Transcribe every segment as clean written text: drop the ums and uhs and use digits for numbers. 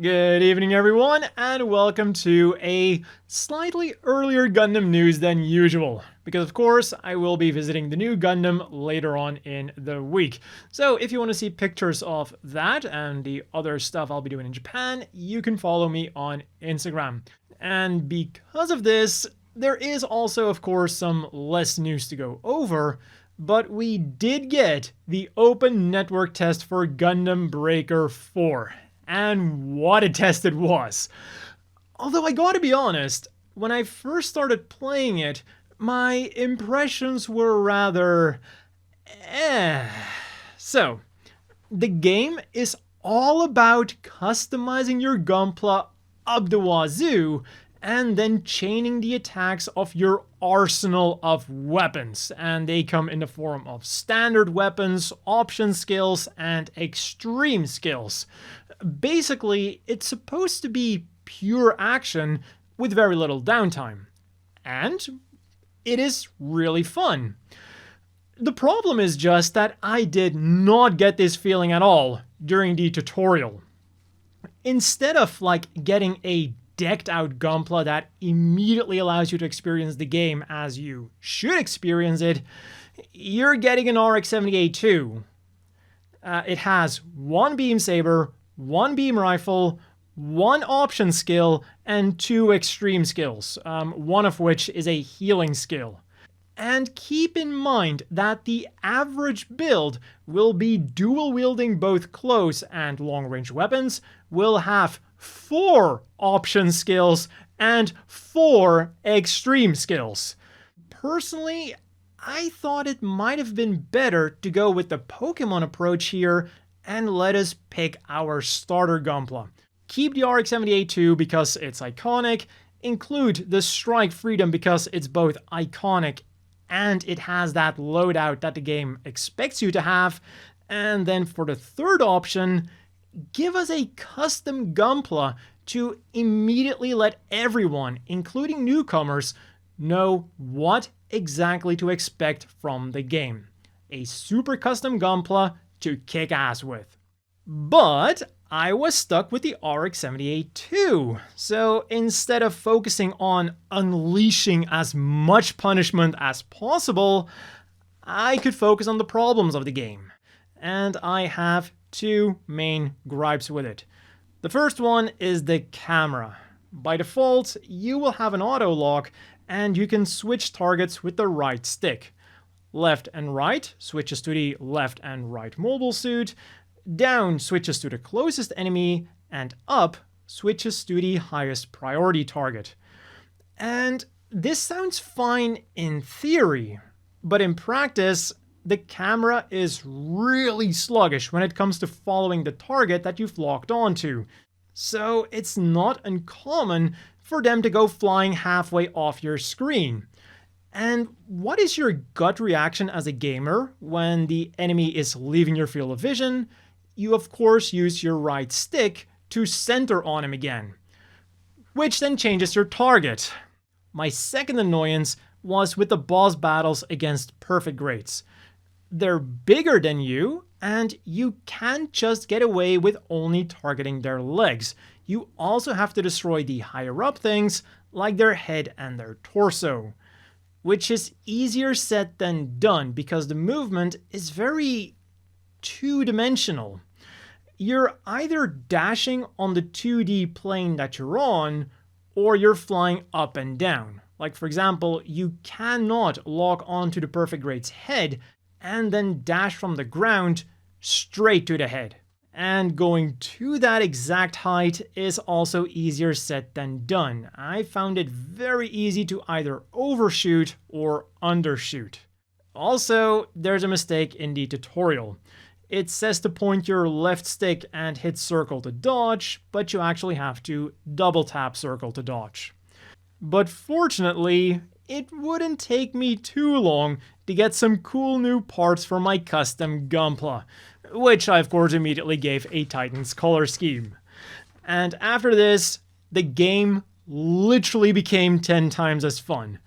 Good evening everyone, and welcome to a slightly earlier Gundam news than usual, because of course I will be visiting the new Gundam later on in the week. So if you want to see pictures of that and the other stuff I'll be doing in Japan, you can follow me on Instagram. And because of this, there is also of course some less news to go over, but we did get the open network test for Gundam Breaker 4. And what a test it was. Although I gotta be honest, when I first started playing it, my impressions were rather So, the game is all about customizing your Gunpla up the wazoo and then chaining the attacks of your arsenal of weapons. And they come in the form of standard weapons, option skills, and extreme skills. Basically, it's supposed to be pure action with very little downtime. And it is really fun. The problem is just that I did not get this feeling at all during the tutorial. Instead of getting a decked out Gunpla that immediately allows you to experience the game as you should experience it, you're getting an RX-78-2. It has one beam saber, one beam rifle, one option skill, and two extreme skills, one of which is a healing skill. And keep in mind that the average build will be dual wielding both close and long range weapons, will have 4 option skills and 4 extreme skills. Personally, I thought it might have been better to go with the Pokemon approach here and let us pick our starter Gunpla. Keep the RX-78-2 because it's iconic, include the Strike Freedom because it's both iconic and it has that loadout that the game expects you to have, and then for the third option, give us a custom Gunpla to immediately let everyone, including newcomers, know what exactly to expect from the game. A super custom Gunpla to kick ass with. But I was stuck with the RX-78-2, so instead of focusing on unleashing as much punishment as possible, I could focus on the problems of the game. And I have 2 main gripes with it. The first one is the camera. By default, you will have an auto lock and you can switch targets with the right stick. Left and right switches to the left and right mobile suit, down switches to the closest enemy, and up switches to the highest priority target. And this sounds fine in theory, but in practice, the camera is really sluggish when it comes to following the target that you've locked onto. So it's not uncommon for them to go flying halfway off your screen. And what is your gut reaction as a gamer when the enemy is leaving your field of vision? You of course use your right stick to center on him again, which then changes your target. My second annoyance was with the boss battles against perfect grades. They're bigger than you, and you can't just get away with only targeting their legs. You also have to destroy the higher up things, like their head and their torso. Which is easier said than done, because the movement is very two-dimensional. You're either dashing on the 2D plane that you're on, or you're flying up and down. Like for example, you cannot lock onto the perfect grade's head and then dash from the ground straight to the head. And going to that exact height is also easier said than done. I found it very easy to either overshoot or undershoot. Also, there's a mistake in the tutorial. It says to point your left stick and hit circle to dodge, but you actually have to double tap circle to dodge. But fortunately, it wouldn't take me too long to get some cool new parts for my custom Gunpla, which I of course immediately gave a Titan's color scheme. And after this, the game literally became 10 times as fun.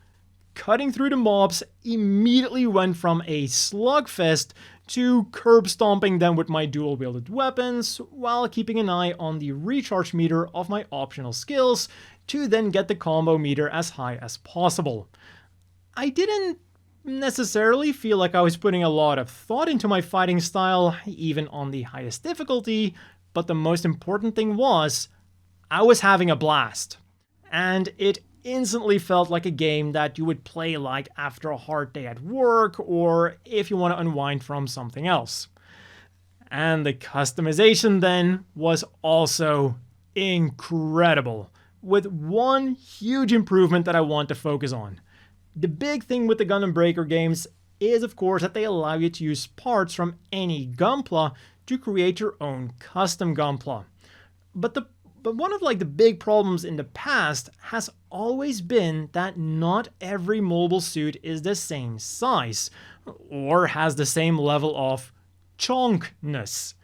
Cutting through the mobs immediately went from a slugfest to curb stomping them with my dual-wielded weapons, while keeping an eye on the recharge meter of my optional skills to then get the combo meter as high as possible. I didn't necessarily feel like I was putting a lot of thought into my fighting style, even on the highest difficulty, but the most important thing was, I was having a blast. And it instantly felt like a game that you would play like after a hard day at work, or if you want to unwind from something else. And the customization then was also incredible, with one huge improvement that I want to focus on. The big thing with the Gundam Breaker games is, of course, that they allow you to use parts from any Gunpla to create your own custom Gunpla. But one of the big problems in the past has always been that not every mobile suit is the same size, or has the same level of chonkness.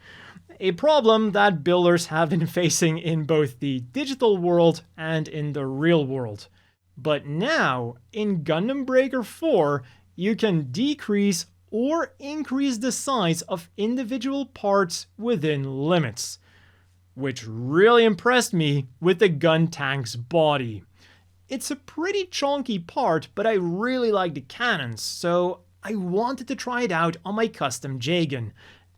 A problem that builders have been facing in both the digital world and in the real world. But now, in Gundam Breaker 4, you can decrease or increase the size of individual parts within limits, which really impressed me with the gun tank's body. It's a pretty chunky part, but I really like the cannons, so I wanted to try it out on my custom Jagan.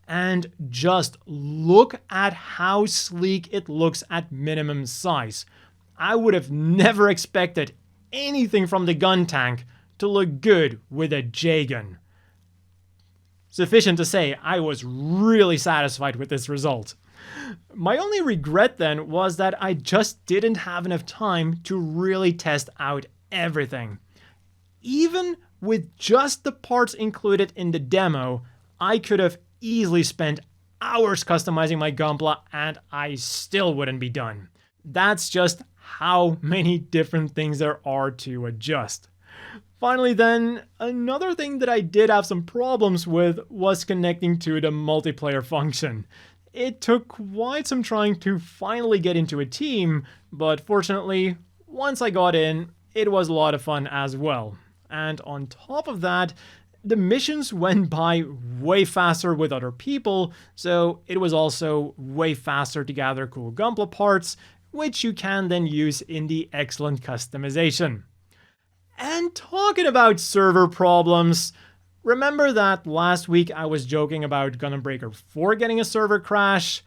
And just look at how sleek it looks at minimum size. I would have never expected anything from the gun tank to look good with a Jagan. Sufficient to say, I was really satisfied with this result. My only regret then was that I just didn't have enough time to really test out everything. Even with just the parts included in the demo, I could have easily spent hours customizing my Gunpla and I still wouldn't be done. That's just how many different things there are to adjust. Finally then, another thing that I did have some problems with was connecting to the multiplayer function. It took quite some trying to finally get into a team, but fortunately, once I got in, it was a lot of fun as well. And on top of that, the missions went by way faster with other people, so it was also way faster to gather cool Gunpla parts, which you can then use in the excellent customization. And talking about server problems, remember that last week I was joking about Gundam Breaker 4 getting a server crash?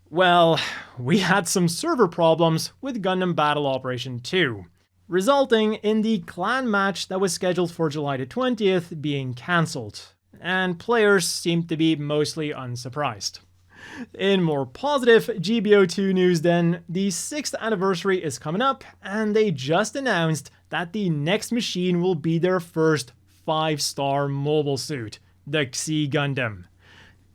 Well, we had some server problems with Gundam Battle Operation 2, resulting in the clan match that was scheduled for July the 20th being cancelled, and players seemed to be mostly unsurprised. In more positive GBO2 news then, the 6th anniversary is coming up, and they just announced that the next machine will be their first 5-star mobile suit, the Xi Gundam.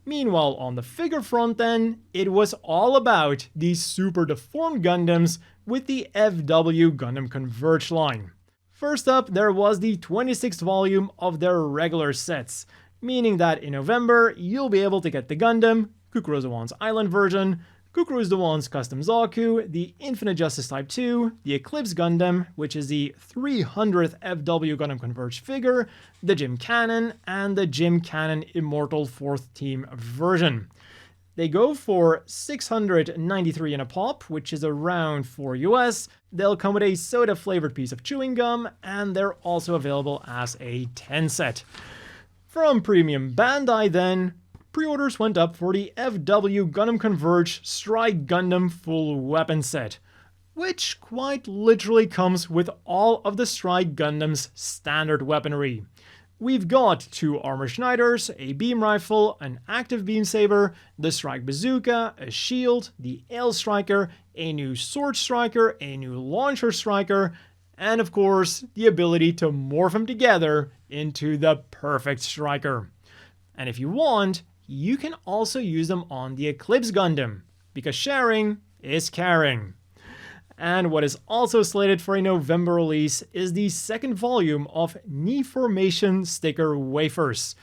Meanwhile, on the figure front then, it was all about these super deformed Gundams with the FW Gundam Converge line. First up, there was the 26th volume of their regular sets, meaning that in November, you'll be able to get the Gundam, Kukuro Zawan's Island version, Kukuro Zawan's Custom Zaku, the Infinite Justice Type 2, the Eclipse Gundam, which is the 300th FW Gundam Converge figure, the Jim Cannon, and the Jim Cannon Immortal 4th Team version. They go for $693 in a pop, which is around $4 US. They'll come with a soda-flavored piece of chewing gum, and they're also available as a 10 set. From Premium Bandai then, pre-orders went up for the FW Gundam Converge Strike Gundam Full Weapon Set, which quite literally comes with all of the Strike Gundam's standard weaponry. We've got 2 armor Schneiders, a beam rifle, an active beam saber, the Strike Bazooka, a shield, the L Striker, a new Sword Striker, a new Launcher Striker, and of course, the ability to morph them together into the perfect Striker. And if you want, you can also use them on the Eclipse Gundam, because sharing is caring. And what is also slated for a November release is the 2nd volume of Niformation sticker wafers.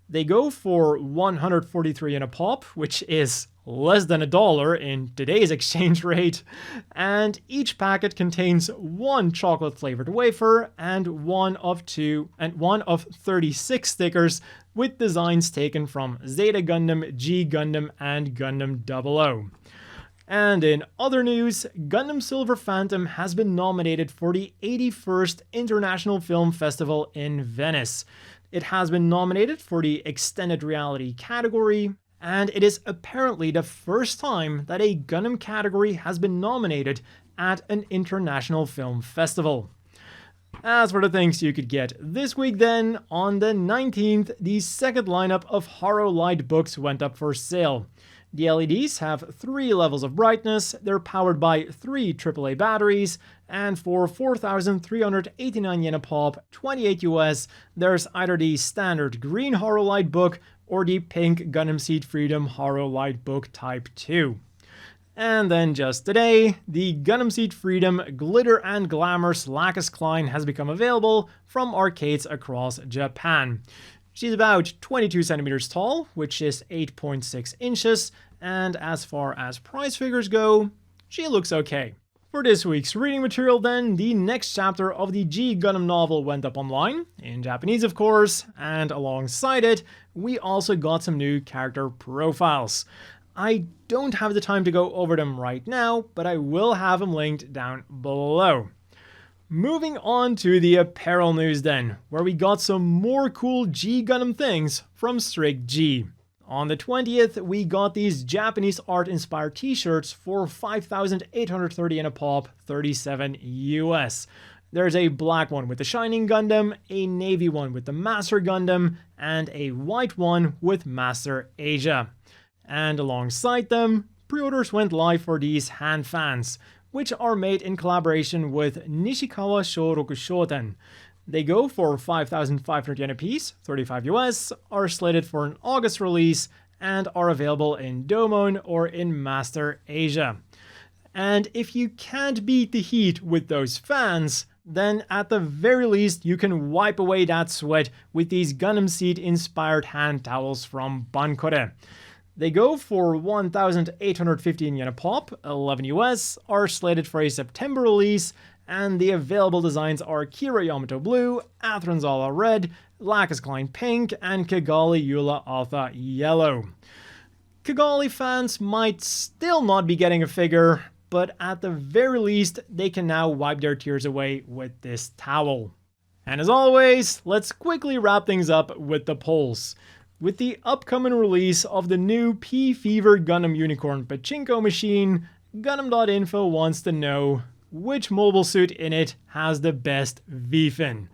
They go for $143 in a pop, which is less than $1 in today's exchange rate, and each packet contains 1 chocolate flavored wafer and one of 36 stickers with designs taken from Zeta Gundam, G Gundam, and Gundam 00. And in other news, Gundam Silver Phantom has been nominated for the 81st International Film Festival in Venice. It has been nominated for the Extended Reality category, and it is apparently the first time that a Gundam category has been nominated at an international film festival. As for the things you could get this week then, on the 19th, the second lineup of Harobooks books went up for sale. The LEDs have 3 levels of brightness, they're powered by 3 AAA batteries, and for 4,389 yen a pop, 28 US, there's either the standard green Harobooks book or the pink Gundam Seed Freedom Harobooks book Type 2. And then just today, the Gundam Seed Freedom Glitter and Glamours Lacus Klein has become available from arcades across Japan. She's about 22 centimeters tall, which is 8.6 inches, and as far as price figures go, she looks okay. For this week's reading material then, the next chapter of the G Gundam novel went up online, in Japanese of course, and alongside it, we also got some new character profiles. I don't have the time to go over them right now, but I will have them linked down below. Moving on to the apparel news then, where we got some more cool G Gundam things from Strict G. On the 20th, we got these Japanese art-inspired t-shirts for 5,830 yen a pop, 37 US. There's a black one with the Shining Gundam, a navy one with the Master Gundam, and a white one with Master Asia. And alongside them, pre-orders went live for these hand fans, which are made in collaboration with Nishikawa Shoroku Shoten. They go for 5,500 yen a piece, 35 US, are slated for an August release, and are available in Domon or in Master Asia. And if you can't beat the heat with those fans, then at the very least you can wipe away that sweat with these Gundam Seed inspired hand towels from Bankore. They go for 1,815 yen a pop, 11 US, are slated for a September release, and the available designs are Kira Yamato Blue, Atheron Zala Red, Lacus Klein Pink, and Kigali Eula Alpha Yellow. Kigali fans might still not be getting a figure, but at the very least, they can now wipe their tears away with this towel. And as always, let's quickly wrap things up with the polls. With the upcoming release of the new P-Fever Gundam Unicorn Pachinko machine, Gundam.info wants to know which mobile suit in it has the best V-fin.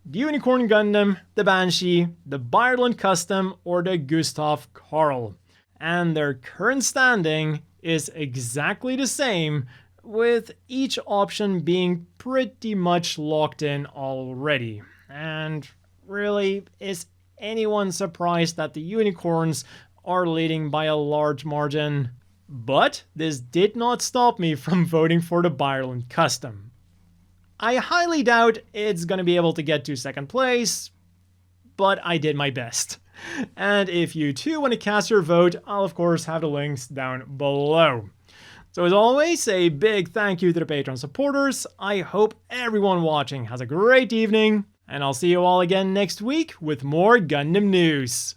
The Unicorn Gundam, the Banshee, the Ireland Custom, or the Gustav Karl. And their current standing is exactly the same, with each option being pretty much locked in already. And really, is anyone surprised that the unicorns are leading by a large margin? But this did not stop me from voting for the Ireland Custom. I highly doubt it's gonna be able to get to second place, but I did my best. And if you too want to cast your vote, I'll of course have the links down below. So as always, a big thank you to the Patreon supporters. I hope everyone watching has a great evening, and I'll see you all again next week with more Gundam news.